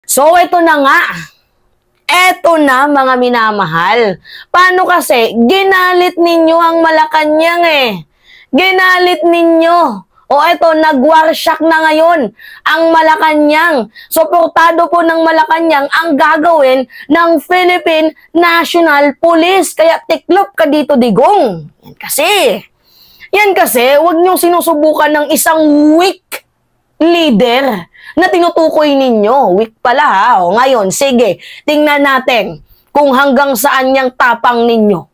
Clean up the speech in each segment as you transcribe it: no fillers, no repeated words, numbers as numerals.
So, ito na nga. Eto na mga minamahal. Paano kasi? Ginalit ninyo ang Malacanang eh. Ginalit ninyo. O eto, nag-warsyak na ngayon ang Malacanang. Suportado po ng Malacanang ang gagawin ng Philippine National Police. Kaya tiklop ka dito, digong. Yan kasi, huwag niyong sinusubukan ng isang weak leader na tinutukoy ninyo. Weak pala ha. O ngayon, sige, tingnan natin kung hanggang saan niyang tapang ninyo.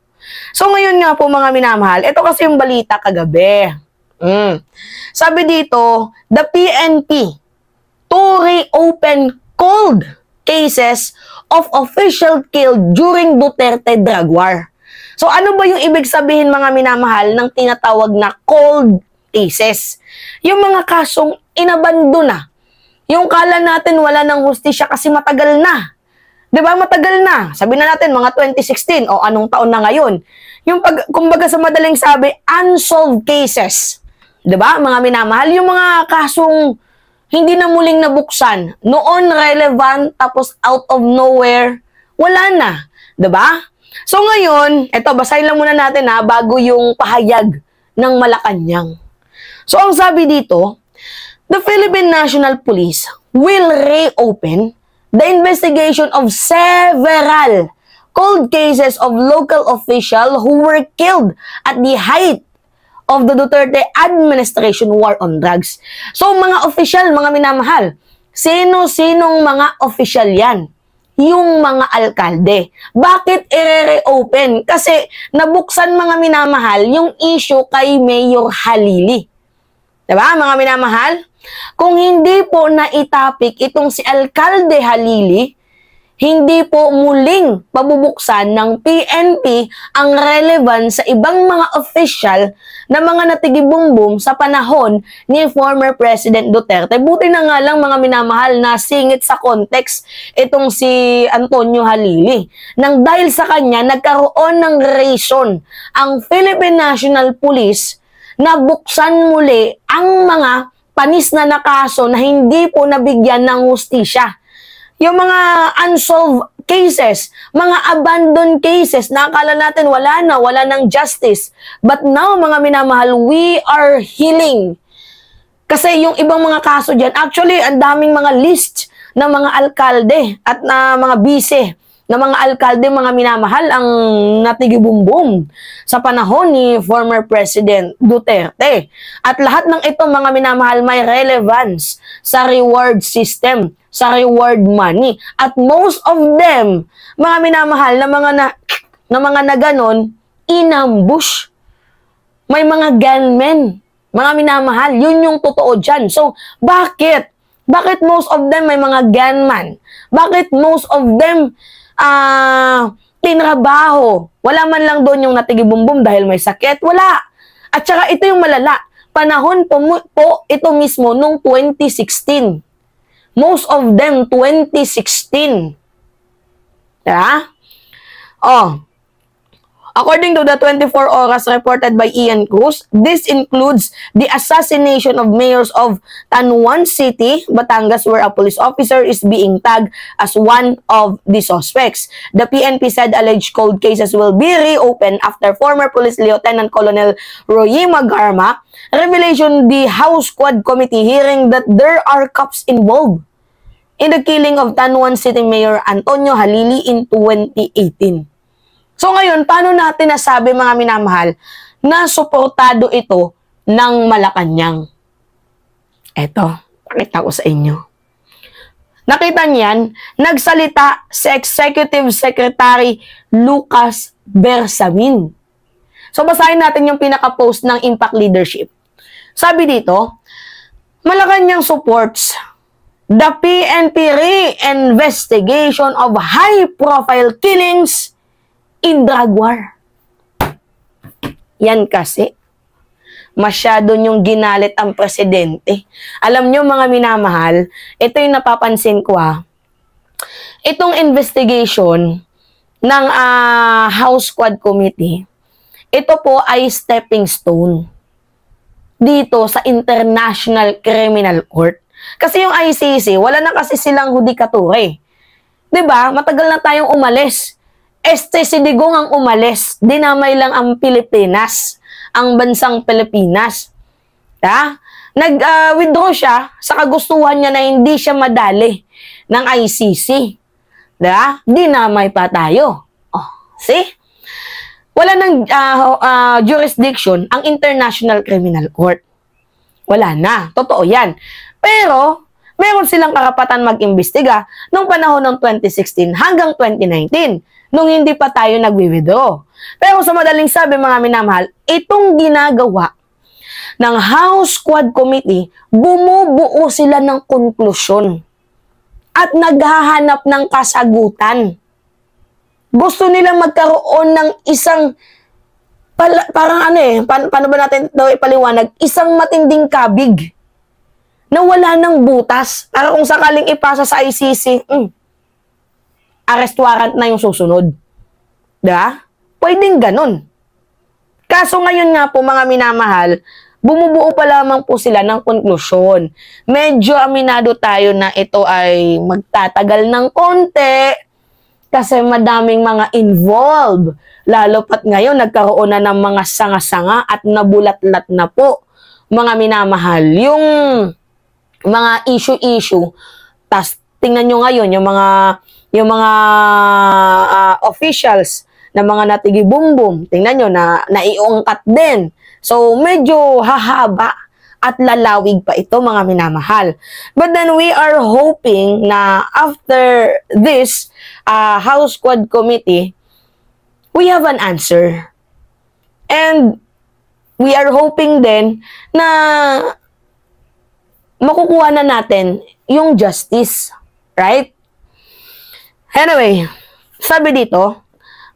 So ngayon nga po mga minamahal, ito kasi yung balita kagabi. Sabi dito, the PNP to reopen cold cases of official killed during Duterte drug war. So ano ba yung ibig sabihin mga minamahal ng tinatawag na cold cases? Yung mga kasong inabando na. Yung kala natin wala ng hustisya kasi matagal na. 'Di ba? Matagal na. Sabi na natin mga 2016 o anong taon na ngayon. Yung kumbaga sa madaling sabi, unsolved cases. 'Di ba? Mga minamahal, yung mga kasong hindi na muling nabuksan, noon relevant tapos out of nowhere, wala na. 'Di ba? So ngayon, eto basahin lang muna natin ha bago yung pahayag ng Malacanang. So ang sabi dito, the Philippine National Police will reopen the investigation of several cold cases of local officials who were killed at the height of the Duterte administration war on drugs. So mga official, mga minamahal, sino-sinong mga official yan? Yung mga alkalde. Bakit i-reopen? Kasi nabuksan mga minamahal yung issue kay Mayor Halili. Diba mga minamahal? Kung hindi po naitapik itong si Alkalde Halili, hindi po muling pabubuksan ng PNP ang relevance sa ibang mga official na mga natigibumbum sa panahon ni former President Duterte. Buti na nga lang mga minamahal na singit sa context itong si Antonio Halili. Nang dahil sa kanya, nagkaroon ng reason ang Philippine National Police na buksan muli ang mga panis na kaso na hindi po nabigyan ng hustisya. Yung mga unsolved cases, mga abandoned cases, na akala natin wala ng justice. But now, mga minamahal, we are healing. Kasi yung ibang mga kaso dyan, actually, ang daming mga list ng mga alkalde at na mga bise na mga alkalde, mga minamahal, ang natigibumbum sa panahon ni former President Duterte. At lahat ng ito, mga minamahal, may relevance sa reward system, sa reward money. At most of them, mga minamahal, na mga na ganon, inambush. May mga gunmen, mga minamahal, yun yung totoo dyan. So, bakit? Bakit most of them may mga gunman? Bakit most of them tinrabaho? Wala man lang doon yung natigibumbum dahil may sakit? Wala. At saka ito yung malala. Panahon po ito mismo nung 2016. Most of them 2016. Yeah? Oh. According to the 24 Oras reported by Ian Cruz, this includes the assassination of mayors of Tanuan City, Batangas, where a police officer is being tagged as one of the suspects. The PNP said alleged cold cases will be reopened after former Police Lieutenant Colonel Roy Magarma revelation the House Squad Committee hearing that there are cops involved in the killing of Tanuan City Mayor Antonio Halili in 2018. So ngayon, paano natin nasabi mga minamahal na suportado ito ng Malacanang? Eto, pakita ko sa inyo. Nakita niyan, nagsalita si Executive Secretary Lucas Bersamin. So basahin natin yung pinaka-post ng Impact Leadership. Sabi dito, Malacanang supports the PNP re-investigation of high-profile killings in drug war. Yan kasi. Masyado niyong ginalit ang presidente. Alam niyo mga minamahal, ito yung napapansin ko Itong investigation ng House Squad Committee, ito po ay stepping stone dito sa International Criminal Court. Kasi yung ICC, wala na kasi silang hudikature. 'Di ba? Matagal na tayong umalis. Si Digong ang umalis. Dinamay lang ang Pilipinas, ang bansang Pilipinas. Nag-withdraw siya sa kagustuhan niya na hindi siya madali ng ICC. Dinamay pa tayo. Oh, see? Wala ng jurisdiction ang International Criminal Court. Wala na. Totoo yan. Pero, meron silang karapatan mag-imbestiga noong panahon ng 2016 hanggang 2019, nung hindi pa tayo nag-withdraw. Pero sa madaling sabi, mga minamahal, itong ginagawa ng House Quad Committee, bumubuo sila ng konklusyon at naghahanap ng kasagutan. Gusto nila magkaroon ng isang paano ba natin ito ipaliwanag? Isang matinding kabig na wala ng butas. Para kung sakaling ipasa sa ICC, arrest warrant na yung susunod. Pwedeng ganun. Kaso ngayon nga po, mga minamahal, bumubuo pa lamang po sila ng konklusyon. Medyo aminado tayo na ito ay magtatagal ng konti kasi madaming mga involved. Lalo pat ngayon, nagkaroon na ng mga sanga-sanga at nabulat-lat na po, mga minamahal, yung mga issue-issue. Tas tingnan nyo ngayon, yung mga officials na mga natigi-bumbum, tingnan nyo na naiungkat din. So, medyo hahaba at lalawig pa ito, mga minamahal. But then, we are hoping na after this House Quad Committee, we have an answer. And we are hoping din na makukuha na natin yung justice. Right? Anyway, sabi dito,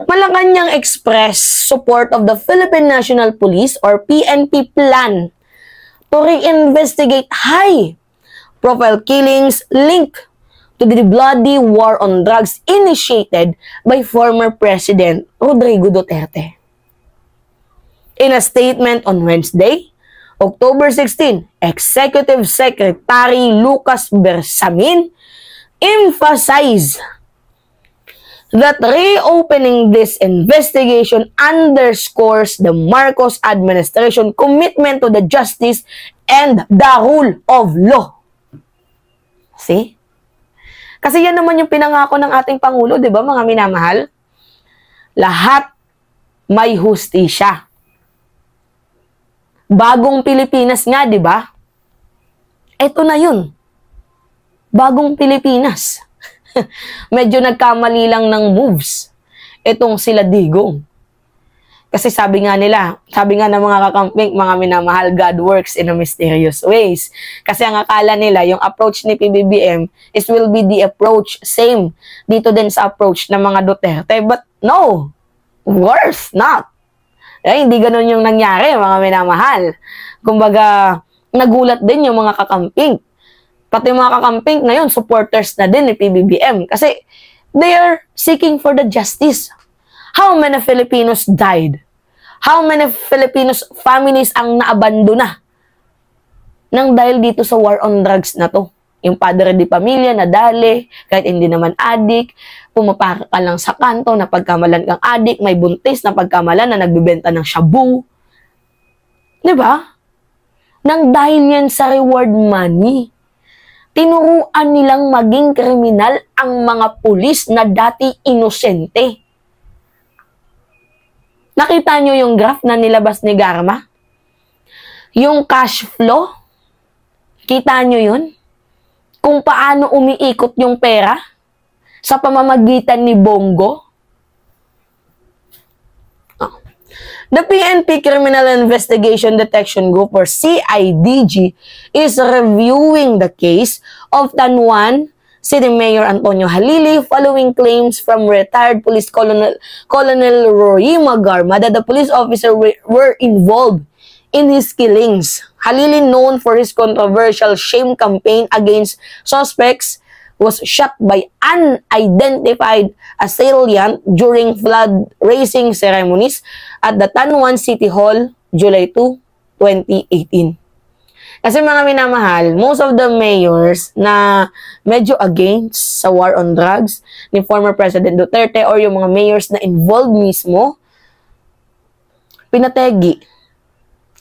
Malacanang express support of the Philippine National Police or PNP plan to reinvestigate high-profile killings linked to the bloody war on drugs initiated by former President Rodrigo Duterte. In a statement on Wednesday, October 16, Executive Secretary Lucas Bersamin emphasized that reopening this investigation underscores the Marcos administration commitment to the justice and the rule of law. See? Kasi yan naman yung pinangako ng ating Pangulo, di ba, mga minamahal? Lahat may hustisya. Bagong Pilipinas nga, di ba? Ito na yun. Bagong Pilipinas. Medyo nagkamali lang ng moves itong sila Digong. Kasi sabi nga ng mga kakamping, mga minamahal, God works in a mysterious ways. Kasi ang akala nila, yung approach ni PBBM will be the approach same dito din sa approach ng mga Duterte. But no, worse not. Hindi ganun yung nangyari, mga minamahal. Kumbaga, nagulat din yung mga kakamping. Pati mga kakamping ngayon, supporters na din ni PBBM. Kasi they are seeking for the justice. How many Filipinos died? How many Filipinos families ang naabandona nang dahil dito sa war on drugs na to? Yung padre di pamilya na dali, kahit hindi naman adik, pumapaka ka lang sa kanto na pagkamalan kang adik, may buntis na pagkamalan na nagbibenta ng shabu. Diba? Nang dahil yan sa reward money. Tinuruan nilang maging kriminal ang mga pulis na dati inosente. Nakita nyo yung graph na nilabas ni Garma? Yung cash flow? Kita nyo yun? Kung paano umiikot yung pera sa pamamagitan ni Bongo? The PNP Criminal Investigation Detection Group or CIDG is reviewing the case of Tanwan City Mayor Antonio Halili following claims from retired Police Colonel Roy Magarma that the police officer were involved in his killings. Halili, known for his controversial shame campaign against suspects, was shot by unidentified assailant during flood raising ceremonies at the Tanwan City Hall, July 2, 2018. Kasi mga minamahal, most of the mayors na medyo against sa war on drugs ni former President Duterte or yung mga mayors na involved mismo, pinategi.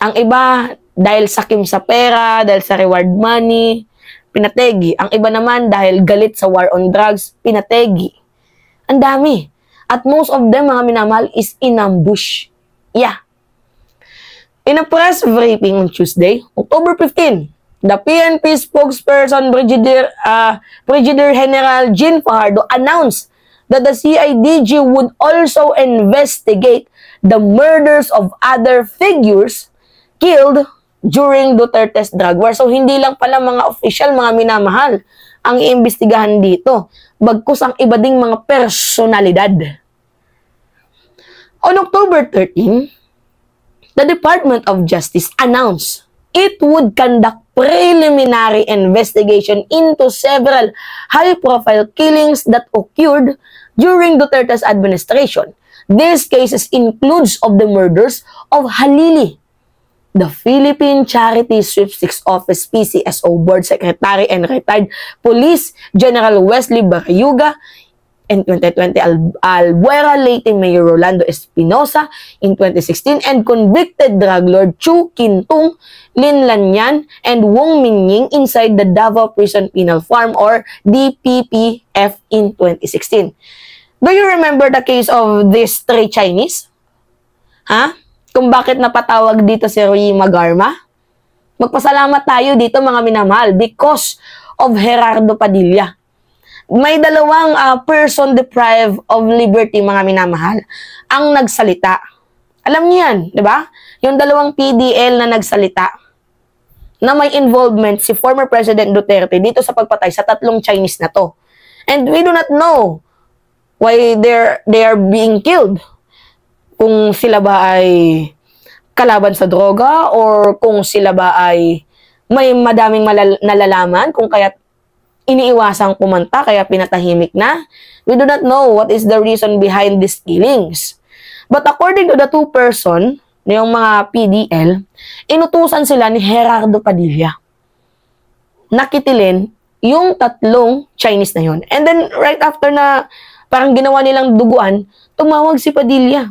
Ang iba, dahil sakim sa pera, dahil sa reward money, pinategi. Ang iba naman, dahil galit sa war on drugs, pinategi. Ang dami. At most of them, mga minamahal, is in ambush. Yeah. In a press briefing on Tuesday, October 15, the PNP spokesperson Brigadier General Jean Fajardo announced that the CIDG would also investigate the murders of other figures killed during Duterte's drug war. So, hindi lang pala mga official, mga minamahal, ang iimbestigahan dito. Bagkus ang iba ding mga personalidad. On October 13, the Department of Justice announced it would conduct preliminary investigation into several high-profile killings that occurred during Duterte's administration. These cases includes of the murders of Halili, the Philippine Charity Sweepstakes Office PCSO Board Secretary and retired Police General Wesley Barayuga, in 2020, Albuera Leyte Mayor Rolando Espinosa in 2016, and convicted drug lord Chu Kintung, Lin Lanyan, and Wong Mingying inside the Davao Prison Penal Farm or DPPF in 2016. Do you remember the case of these three Chinese? Ha? Kung bakit napatawag dito si Roy Magarma? Magpasalamat tayo dito mga minamahal because of Gerardo Padilla. May dalawang person deprived of liberty, mga minamahal, ang nagsalita. Alam niyo yan, di ba? Yung dalawang PDL na nagsalita na may involvement si former President Duterte dito sa pagpatay sa tatlong Chinese na to. And we do not know why they are being killed. Kung sila ba ay kalaban sa droga or kung sila ba ay may madaming nalalaman kung kaya iniiwasang kumanta kaya pinatahimik na. We do not know what is the reason behind these killings. But according to the two person, yung mga PDL, inutusan sila ni Gerardo Padilla. Nakitilin yung tatlong Chinese na yun. And then right after na parang ginawa nilang duguan, tumawag si Padilla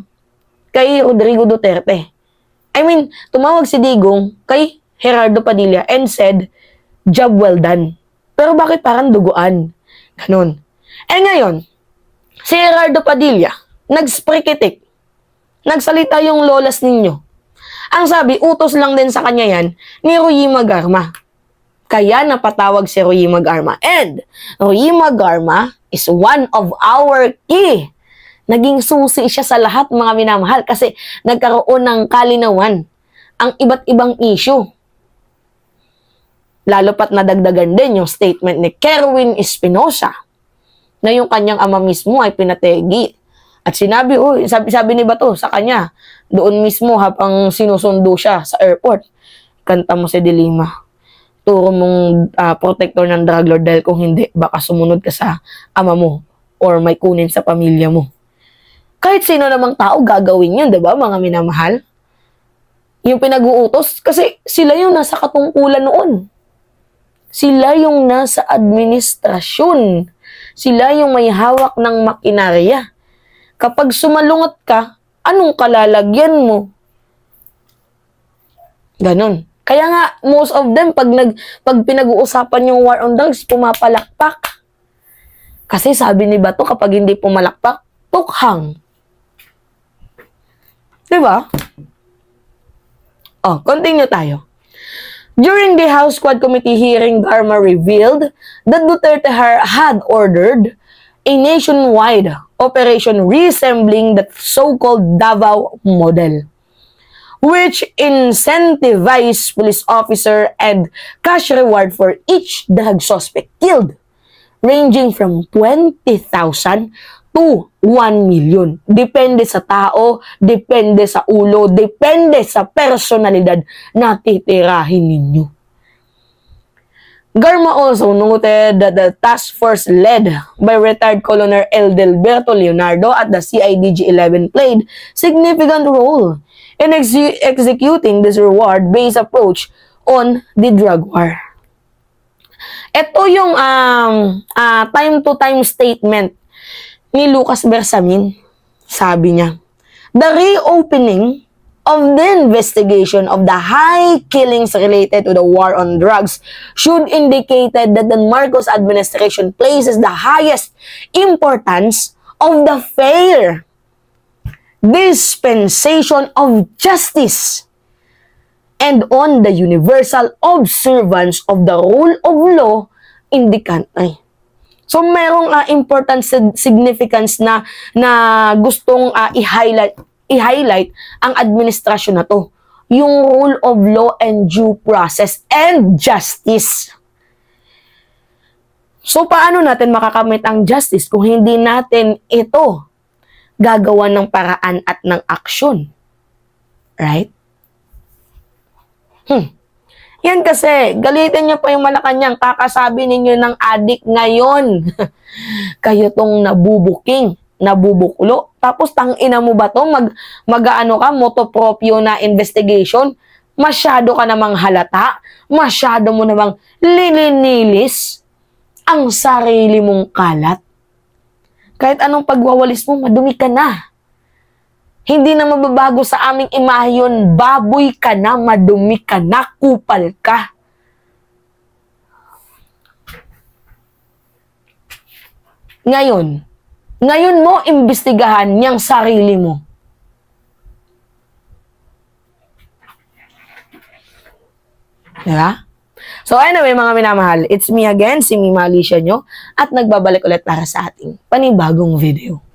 kay Rodrigo Duterte. I mean, tumawag si Digong kay Gerardo Padilla and said, job well done. Pero bakit parang duguan? Ganun. Eh ngayon, si Gerardo Padilla, nag-sprikitik. Nagsalita yung lolas ninyo. Ang sabi, utos lang din sa kanya yan ni Roy Magarma. Kaya napatawag si Roy Magarma. And Roy Magarma is one of our key. Naging susi siya sa lahat, mga minamahal, kasi nagkaroon ng kalinawan ang iba't ibang issue. Lalo pat nadagdagan din yung statement ni Kerwin Espinosa na yung kanyang ama mismo ay pinategi. At sinabi, sabi ni Bato sa kanya, doon mismo habang sinusundo siya sa airport, kanta mo si Dilima. Turo mong protector ng drug lord dahil kung hindi, baka sumunod ka sa ama mo or may kunin sa pamilya mo. Kahit sino namang tao gagawin yun, diba mga minamahal? Yung pinag-uutos, kasi sila yung nasa katungkulan noon. Sila yung nasa administrasyon. Sila yung may hawak ng makinarya. Kapag sumalungat ka, anong kalalagyan mo? Ganon. Kaya nga, most of them, pag pinag-uusapan yung war on drugs, pumapalakpak. Kasi sabi ni Bato, kapag hindi pumalakpak, tukhang. Diba? Oh, continue tayo. During the House Quad Committee hearing, Garma revealed that Duterte had ordered a nationwide operation resembling the so-called Davao model, which incentivized police officer and cash reward for each drug suspect killed, ranging from 20,000 to 1 million. Depende sa tao, depende sa ulo, depende sa personalidad na titirahin ninyo. Garma also noted that the task force led by retired Colonel Edelberto Leonardo at the CIDG-11 played significant role in executing this reward-based approach on the drug war. Ito yung time-to-time statement ni Lucas Bersamin. Sabi niya, the reopening of the investigation of the high killings related to the war on drugs should indicate that the Marcos administration places the highest importance of the fair dispensation of justice and on the universal observance of the rule of law in the country. So, merong important significance na gustong i-highlight ang administrasyon na to. Yung rule of law and due process and justice. So, paano natin makakamit ang justice kung hindi natin ito gagawa ng paraan at ng aksyon? Right? Yan kasi, galitin niyo pa yung Malacanang, kakasabi ninyo ng adik ngayon. Kayo tong nabubuking, nabubuklo. Tapos tangina mo ba to? Mag-ano ka, motopropyo na investigation? Masyado ka namang halata? Masyado mo namang lilinilis ang sarili mong kalat? Kahit anong pagwawalis mo, madumi ka na. Hindi na mababago sa aming imahe yun. Baboy ka na, madumi ka na, kupal ka. Ngayon mo imbestigahan niyang sarili mo. Diba? So anyway, mga minamahal, it's me again, si Mima Alicia nyo, at nagbabalik ulit para sa ating panibagong video.